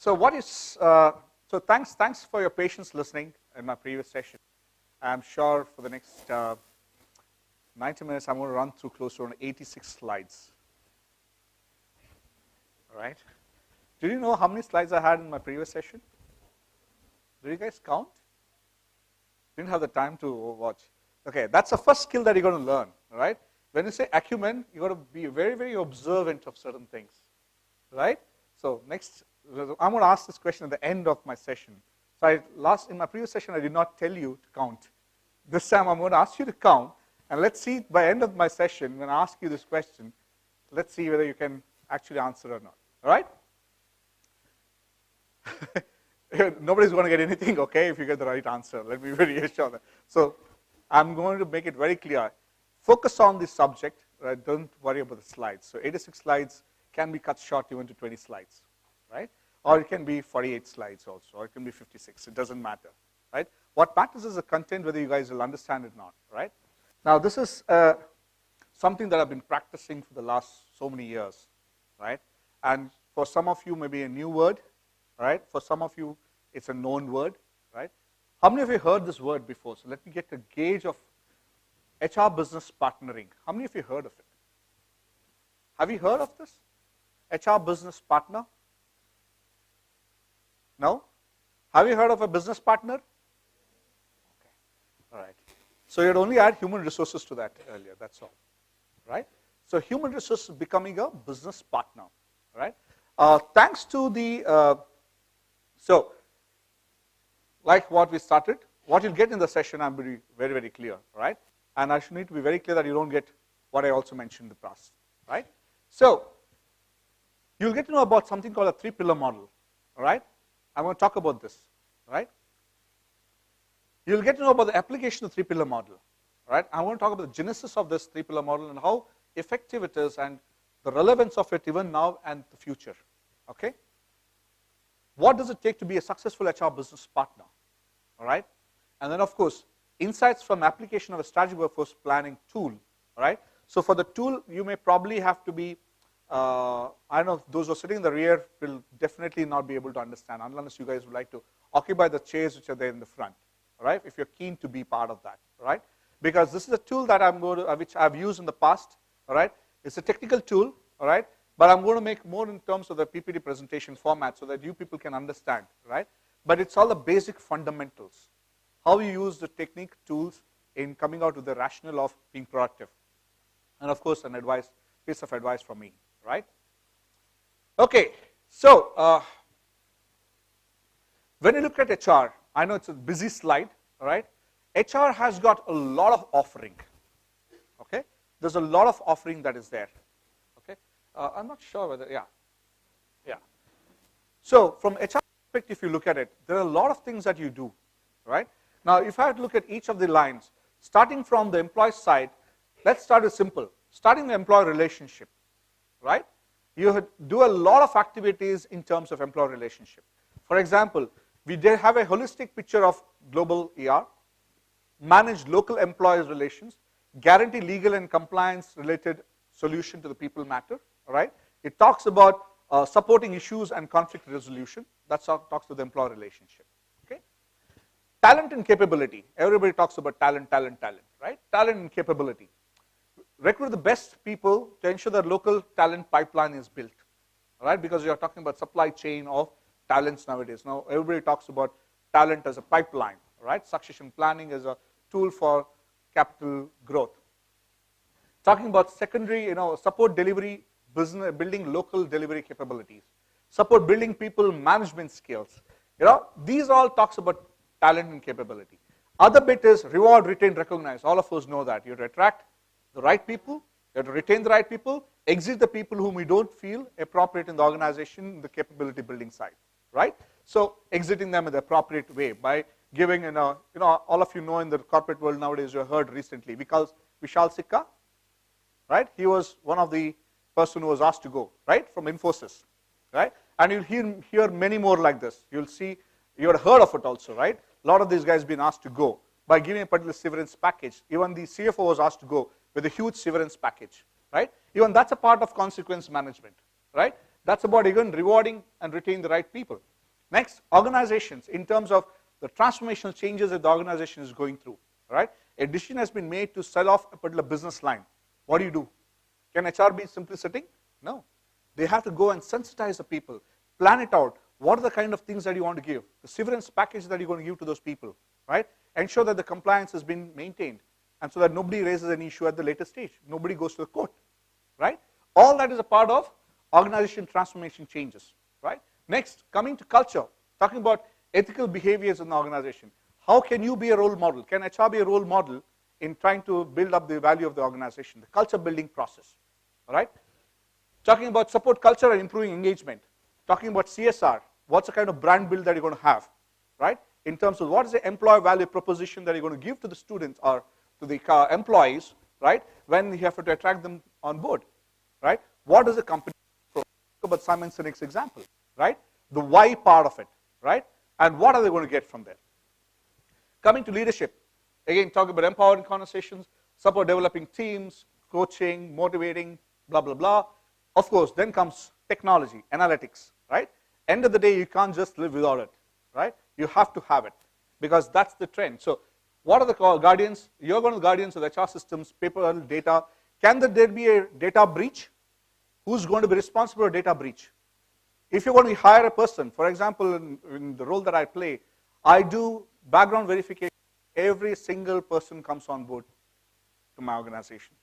So thanks for your patience listening in my previous session. I'm sure for the next 90 minutes, I'm going to run through close to around 86 slides. All right. Did you know how many slides I had in my previous session? Did you guys count? Didn't have the time to watch. Okay, that's the first skill that you're going to learn. All right. When you say acumen, you got to be very, very observant of certain things. Right. So next, I'm going to ask this question at the end of my session. So in my previous session, I did not tell you to count. This time, I'm going to ask you to count, and let's see by the end of my session, when I ask you this question, let's see whether you can actually answer or not. All right? Nobody's going to get anything, okay, if you get the right answer. Let me reassure that. So I'm going to make it very clear. Focus on the subject. Right? Don't worry about the slides. So 86 slides can be cut short even to 20 slides. Right? Or it can be 48 slides also, or it can be 56. It doesn't matter. Right? What matters is the content, whether you guys will understand it or not. Right? Now, this is something that I've been practicing for the last so many years. Right? And for some of you, maybe a new word. Right? For some of you, it's a known word. Right? How many of you heard this word before? So let me get a gauge of HR business partnering. How many of you heard of it? Have you heard of this? HR business partner? No? Have you heard of a business partner? Okay. All right. So you'd only add human resources to that earlier. That's all. Right? So human resources becoming a business partner. Right? Thanks to the so like what we started, what you'll get in the session, I'm very, very, very clear. Right? And I should need to be very clear that you don't get what I also mentioned in the past. Right? So you'll get to know about something called a three-pillar model. All right? I'm going to talk about this, right? You'll get to know about the application of the three-pillar model, right? I want to talk about the genesis of this three-pillar model and how effective it is and the relevance of it even now and the future, okay? What does it take to be a successful HR business partner, all right? And then, of course, insights from application of a strategic workforce planning tool, all right? So for the tool, you may probably have to be I don't know, those who are sitting in the rear will definitely not be able to understand unless you guys would like to occupy the chairs which are there in the front, all right? If you're keen to be part of that, all right? Because this is a tool that I'm going to, which I've used in the past, all right? It's a technical tool, all right? But I'm going to make more in terms of the PPT presentation format so that you people can understand, right? But it's all the basic fundamentals. How you use the technique tools in coming out with the rationale of being productive. And of course, an advice, piece of advice from me. Right? Okay, so when you look at HR, I know it's a busy slide, all right? HR has got a lot of offering, okay? There's a lot of offering that is there, okay? I'm not sure whether, yeah. So from HR perspective, if you look at it, there are a lot of things that you do, right? Now, if I had to look at each of the lines, starting from the employee side, let's start with simple. Starting the employee relationship. Right? You do a lot of activities in terms of employee relationship. For example, we did have a holistic picture of global ER, manage local employees relations, guarantee legal and compliance related solution to the people matter. All right? It talks about supporting issues and conflict resolution. That's how it talks to the employee relationship. Okay? Talent and capability. Everybody talks about talent, right? Talent and capability. Recruit the best people to ensure that local talent pipeline is built, all right? Because you are talking about supply chain of talents nowadays. Now, everybody talks about talent as a pipeline, right? Succession planning as a tool for capital growth. Talking about secondary, support delivery, business, building local delivery capabilities. Support building people management skills. These all talks about talent and capability. Other bit is reward, retain, recognize. All of us know that. You attract the right people, you have to retain the right people, exit the people whom we don't feel appropriate in the organization, the capability building side, right? So exiting them in the appropriate way by giving, all of you know in the corporate world nowadays, you heard recently, because Vishal Sikka, right? He was one of the person who was asked to go, right? From Infosys, right? And you'll hear many more like this. You'll see, you had heard of it also, right? A lot of these guys been asked to go by giving a particular severance package. Even the CFO was asked to go with a huge severance package, right? Even that's a part of consequence management, right? That's about even rewarding and retaining the right people. Next, organizations in terms of the transformational changes that the organization is going through. Right? A decision has been made to sell off a particular business line. What do? Can HR be simply sitting? No. They have to go and sensitize the people, plan it out. What are the kind of things that you want to give? The severance package that you're going to give to those people, right? Ensure that the compliance has been maintained, and so that nobody raises an issue at the later stage. Nobody goes to the court, right? All that is a part of organization transformation changes, right? Next, coming to culture, talking about ethical behaviors in the organization. How can you be a role model? Can HR be a role model in trying to build up the value of the organization, the culture building process, all right? Talking about support culture and improving engagement. Talking about CSR, what's the kind of brand build that you're going to have, right? In terms of what is the employer value proposition that you're going to give to the students or to the employees, right? When you have to attract them on board, right? What is the company? Talk about Simon Sinek's example, right? The why part of it, right? And what are they going to get from there? Coming to leadership, again, talking about empowering conversations, support developing teams, coaching, motivating, blah, blah, blah. Of course, then comes technology, analytics, right? End of the day, you can't just live without it, right? You have to have it because that's the trend. So what are the guardians? You're going to be guardians of HR systems, paper, data. Can there be a data breach? Who's going to be responsible for a data breach? If you're going to hire a person, for example, in the role that I play, I do background verification. Every single person comes on board to my organization.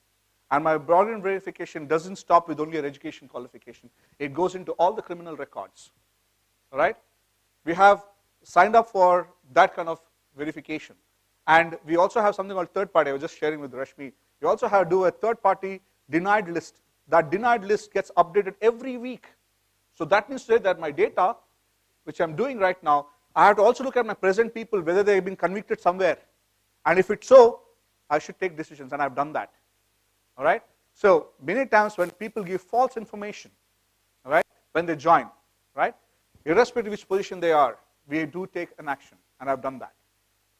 And my background verification doesn't stop with only your education qualification. It goes into all the criminal records. All right? We have signed up for that kind of verification. And we also have something called third party. I was just sharing with Rashmi. We also have to do a third party denied list. That denied list gets updated every week. So that means to say that my data, which I'm doing right now, I have to also look at my present people, whether they've been convicted somewhere. And if it's so, I should take decisions, and I've done that. All right? So many times when people give false information, all right, when they join, right, irrespective of which position they are, we do take an action, and I've done that.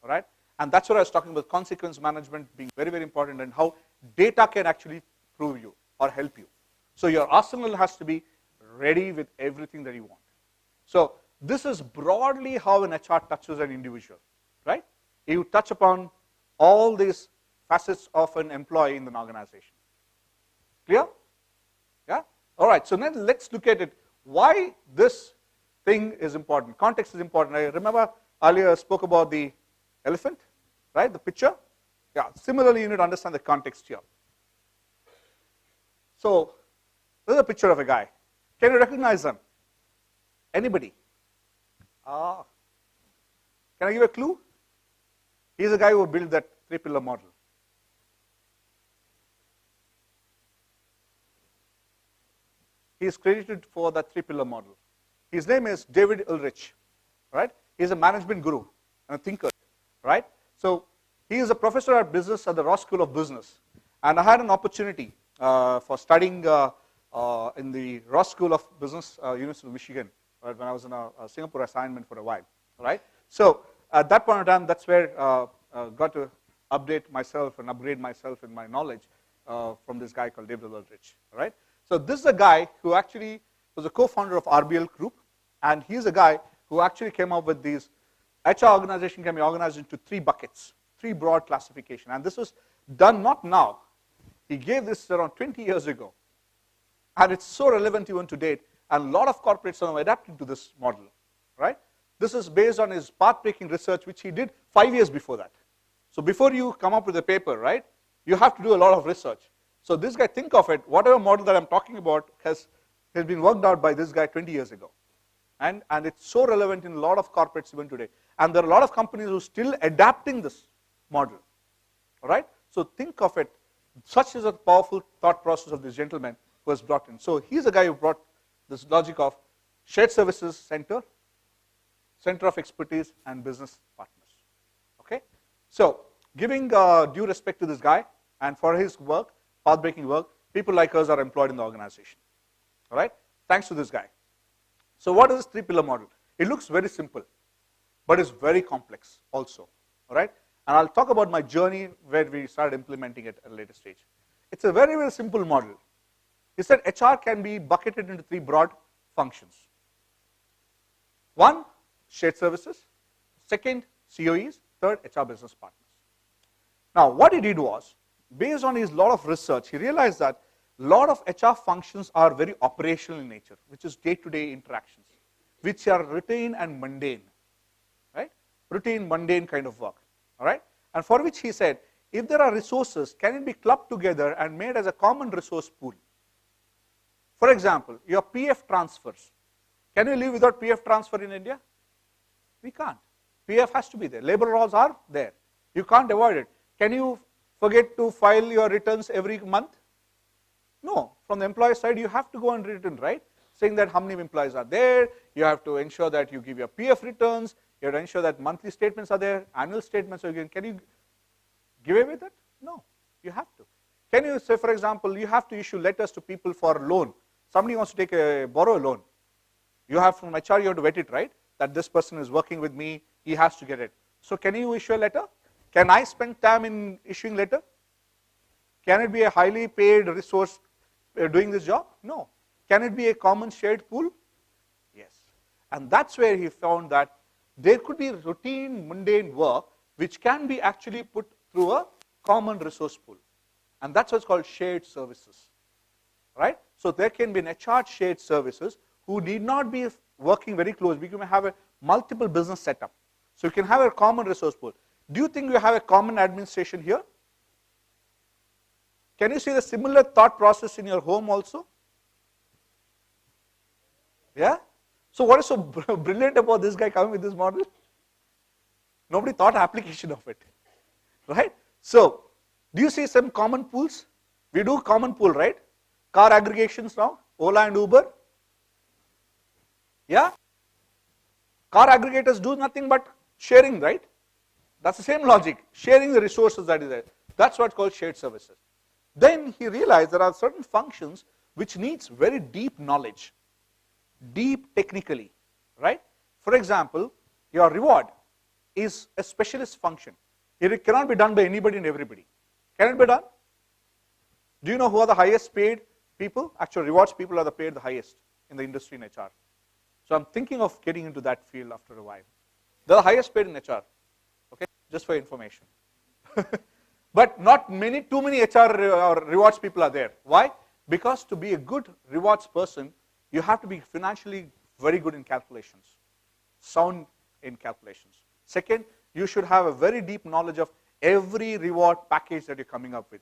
All right? And that's what I was talking about, consequence management being very, very important, and how data can actually prove you or help you. So your arsenal has to be ready with everything that you want. So this is broadly how an HR touches an individual, right? You touch upon all these facets of an employee in an organization. Clear? Yeah? All right, so then let's look at it. Why this thing is important. Context is important. I remember earlier I spoke about the elephant, right? The picture. Yeah, similarly, you need to understand the context here. So, this is a picture of a guy. Can you recognize him? Anybody? Can I give a clue? He's a guy who built that three-pillar model. He is credited for that three-pillar model. His name is David Ulrich, right? He's a management guru and a thinker, right? So he is a professor at business at the Ross School of Business. And I had an opportunity for studying in the Ross School of Business, University of Michigan, right, when I was in a Singapore assignment for a while, right? So at that point in time, that's where I got to update myself and upgrade myself in my knowledge from this guy called David Ulrich, right? So this is a guy who actually was a co-founder of RBL Group, and he's a guy who actually came up with these HR organization can be organized into three buckets, three broad classification. And this was done not now. He gave this around 20 years ago. And it's so relevant even to date, and a lot of corporates are now adapting to this model, right? This is based on his path-breaking research, which he did 5 years before that. So before you come up with a paper, right, you have to do a lot of research. So this guy, think of it, whatever model that I'm talking about has been worked out by this guy 20 years ago. And it's so relevant in a lot of corporates even today. And there are a lot of companies who are still adapting this model, all right? So think of it, such is a powerful thought process of this gentleman who was brought in. So he's a guy who brought this logic of shared services center, center of expertise, and business partners, okay? So giving due respect to this guy, and for his work, path-breaking work, people like us are employed in the organization, all right? Thanks to this guy. So what is this three-pillar model? It looks very simple, but it's very complex also, all right? And I'll talk about my journey where we started implementing it at a later stage. It's a very, very simple model. He said HR can be bucketed into three broad functions. One, shared services. Second, COEs. Third, HR business partners. Now, what he did was, based on his lot of research, he realized that a lot of HR functions are very operational in nature, which is day-to-day interactions, which are routine and mundane, right? Routine, mundane kind of work, all right? And for which he said, if there are resources, can it be clubbed together and made as a common resource pool? For example, your PF transfers. Can you live without PF transfer in India? We can't. PF has to be there. Labor laws are there. You can't avoid it. Can you forget to file your returns every month? No. From the employer side, you have to go and return, right? Saying that how many employees are there. You have to ensure that you give your PF returns. You have to ensure that monthly statements are there, annual statements. Can you give away that? No. You have to. Can you say, for example, you have to issue letters to people for loan. Somebody wants to borrow a loan. You have from HR, you have to vet it, right? That this person is working with me, he has to get it. So can you issue a letter? Can I spend time in issuing letter? Can it be a highly paid resource doing this job? No. Can it be a common shared pool? Yes. And that's where he found that there could be routine, mundane work which can be actually put through a common resource pool. And that's what's called shared services, right? So there can be an HR shared services who need not be working very close. We can have a multiple business setup. So you can have a common resource pool. Do you think you have a common administration here? Can you see the similar thought process in your home also? Yeah? So what is so brilliant about this guy coming with this model? Nobody thought application of it, right? So, do you see some common pools? We do common pool, right? Car aggregations now, Ola and Uber. Yeah? Car aggregators do nothing but sharing, right? That's the same logic, sharing the resources that is there. That's what's called shared services. Then he realized there are certain functions which needs very deep knowledge, deep technically, right? For example, your reward is a specialist function. It cannot be done by anybody and everybody. Can it be done? Do you know who are the highest paid people? Actually, rewards people are the paid the highest in the industry in HR. So I'm thinking of getting into that field after a while. They're the highest paid in HR, okay? Just for information. But not too many HR or rewards people are there. Why? Because to be a good rewards person, you have to be financially very good in calculations, sound in calculations. Second, you should have a very deep knowledge of every reward package that you're coming up with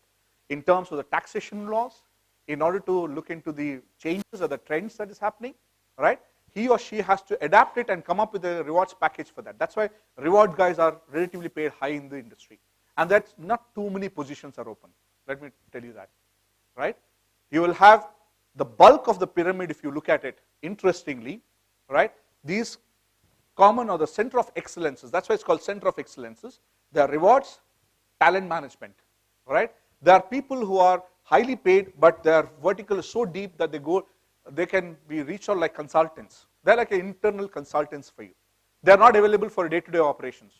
in terms of the taxation laws, in order to look into the changes or the trends that is happening, right? He or she has to adapt it and come up with a rewards package for that. That's why reward guys are relatively paid high in the industry. And that's not too many positions are open. Let me tell you that, right? You will have the bulk of the pyramid, if you look at it, interestingly, right? These common or the center of excellences, that's why it's called center of excellences. There are rewards, talent management, right? There are people who are highly paid, but their vertical is so deep that they can be reached out like consultants. They're like internal consultants for you. They're not available for day-to-day operations.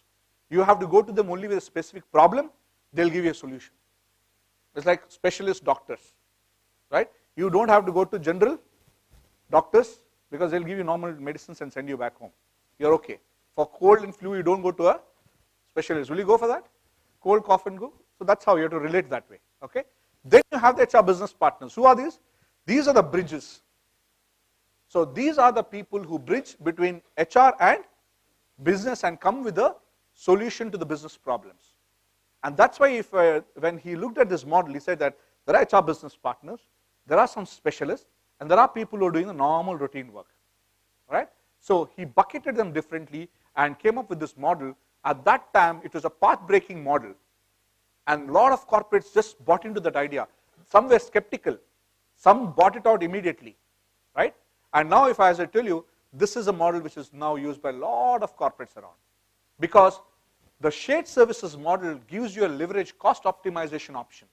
You have to go to them only with a specific problem, they'll give you a solution. It's like specialist doctors, right? You don't have to go to general doctors because they'll give you normal medicines and send you back home. You're okay. For cold and flu, you don't go to a specialist. Will you go for that? Cold, cough and go? So that's how you have to relate that way, okay? Then you have the HR business partners. Who are these? These are the bridges. So these are the people who bridge between HR and business and come with a solution to the business problems. And that's why when he looked at this model, he said that there are HR business partners, there are some specialists, and there are people who are doing the normal routine work, right? So he bucketed them differently and came up with this model. At that time, it was a path-breaking model. And a lot of corporates just bought into that idea. Some were skeptical. Some bought it out immediately, right? And now, as I tell you, this is a model which is now used by a lot of corporates around. Because the shared services model gives you a leverage cost optimization option,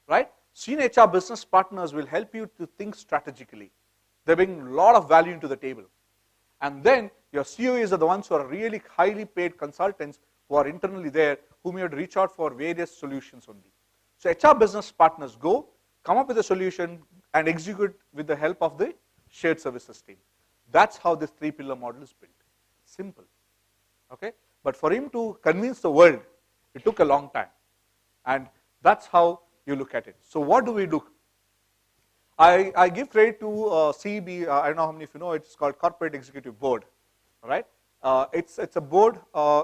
right? Senior HR business partners will help you to think strategically. They bring a lot of value into the table. And then your COEs are the ones who are really highly paid consultants who are internally there, whom you have to reach out for various solutions only. So HR business partners go, come up with a solution, and execute with the help of the shared services team. That's how this three-pillar model is built. Simple. Okay? But for him to convince the world, it took a long time. And that's how you look at it. So what do we do? I give credit to CEB. I don't know how many of you know, it's called Corporate Executive Board. All right? It's a board,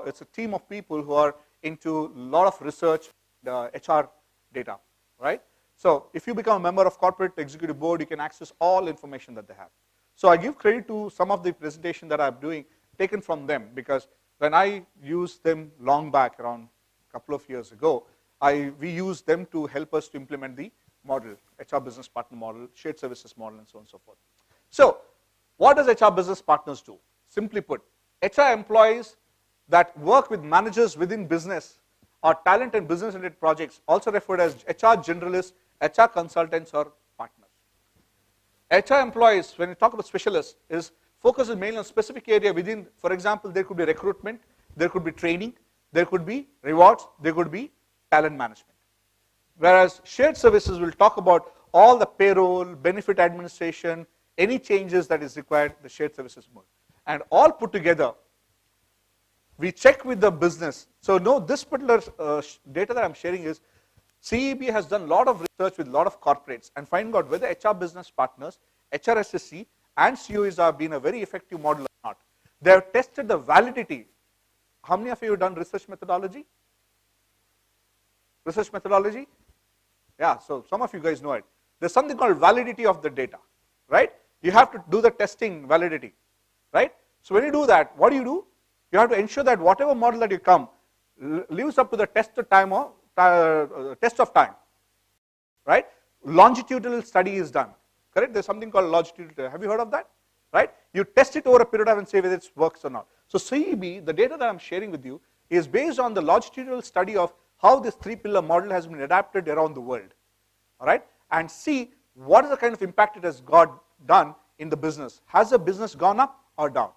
it's a team of people who are into a lot of research, HR data, right? So if you become a member of Corporate Executive Board, you can access all information that they have. So I give credit to some of the presentation that I'm doing, taken from them, because when I used them long back, around a couple of years ago, we used them to help us to implement the model, HR business partner model, shared services model, and so on and so forth. So what does HR business partners do? Simply put, HR employees that work with managers within business or talent and business-related projects, also referred as HR generalists, HR consultants, or partners. HR employees, when we talk about specialists, is focuses mainly on specific area within, for example, there could be recruitment, there could be training, there could be rewards, there could be talent management. Whereas shared services will talk about all the payroll, benefit administration, any changes that is required, the shared services mode. And all put together, we check with the business. So no, this particular data that I'm sharing is, CEB has done a lot of research with a lot of corporates and find out whether HR business partners, HRSSC, and COEs have been a very effective model or not. They have tested the validity. How many of you have done research methodology? Research methodology? Yeah, so some of you guys know it. There's something called validity of the data, right? You have to do the testing validity, right? So when you do that, what do? You have to ensure that whatever model that you come lives up to the test of time or test of time, right? Longitudinal study is done, correct? There's something called longitudinal. Have you heard of that? Right? You test it over a period of time and say whether it works or not. So CEB, the data that I'm sharing with you, is based on the longitudinal study of how this three-pillar model has been adapted around the world, all right? And see what is the kind of impact it has done in the business. Has the business gone up or down?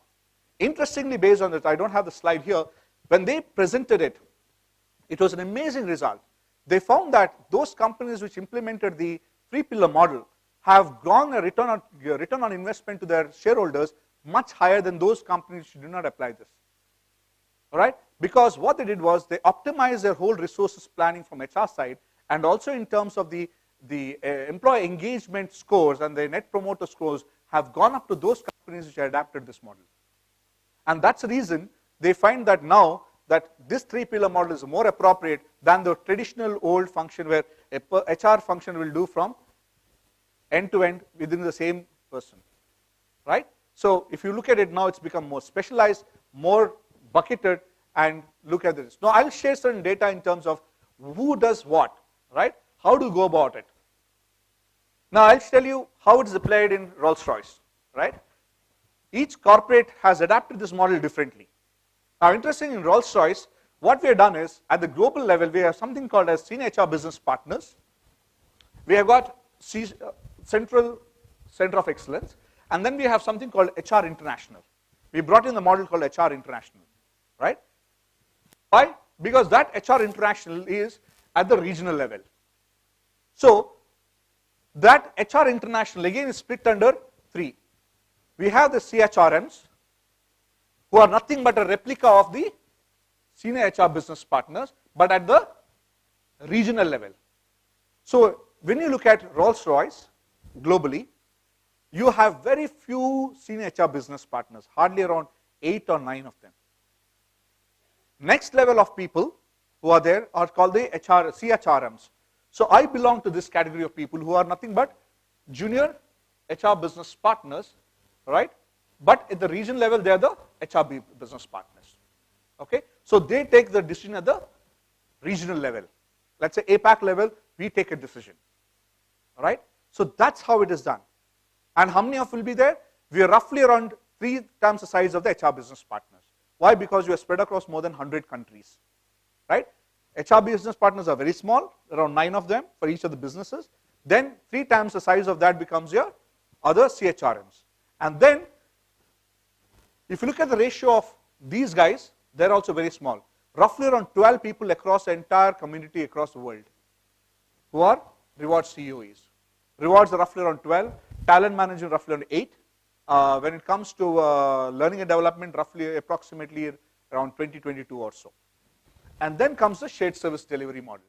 Interestingly, based on that, I don't have the slide here, when they presented it, it was an amazing result. They found that those companies which implemented the three-pillar model have grown a return on investment to their shareholders much higher than those companies which do not apply this. All right? Because what they did was they optimized their whole resources planning from HR side, and also in terms of the employee engagement scores and the net promoter scores have gone up to those companies which adapted this model. And that's the reason they find that now that this three-pillar model is more appropriate than the traditional old function where a HR function will do from end to end within the same person, right? So if you look at it now, it's become more specialized, more bucketed, and look at this. Now I'll share certain data in terms of who does what, right? How do you go about it? Now I'll tell you how it is applied in Rolls Royce, right? Each corporate has adapted this model differently. Now, interesting in Rolls Royce, what we have done is, at the global level, we have something called as senior HR business partners. We have got central center of excellence, and then we have something called HR International. We brought in the model called HR International, right? Why? Because that HR International is at the regional level. So, that HR International again is split under three. We have the CHRMs, who are nothing but a replica of the senior HR business partners, but at the regional level. So when you look at Rolls Royce globally, you have very few senior HR business partners, hardly around 8 or 9 of them. Next level of people who are there are called the CHRMs. So I belong to this category of people who are nothing but junior HR business partners, right? But at the region level, they are the HR business partners. Okay? So they take the decision at the regional level. Let's say APAC level, we take a decision. All right? So that's how it is done. And how many of will be there? We are roughly around 3 times the size of the HR business partners. Why? Because we are spread across more than 100 countries. Right? HR business partners are very small, around 9 of them for each of the businesses. Then 3 times the size of that becomes your other CHRMs. And then, if you look at the ratio of these guys, they're also very small. Roughly around 12 people across the entire community across the world who are reward CEOs. Rewards are roughly around 12, talent management roughly around 8, when it comes to learning and development, roughly approximately around 2022 or so. And then comes the shared service delivery model.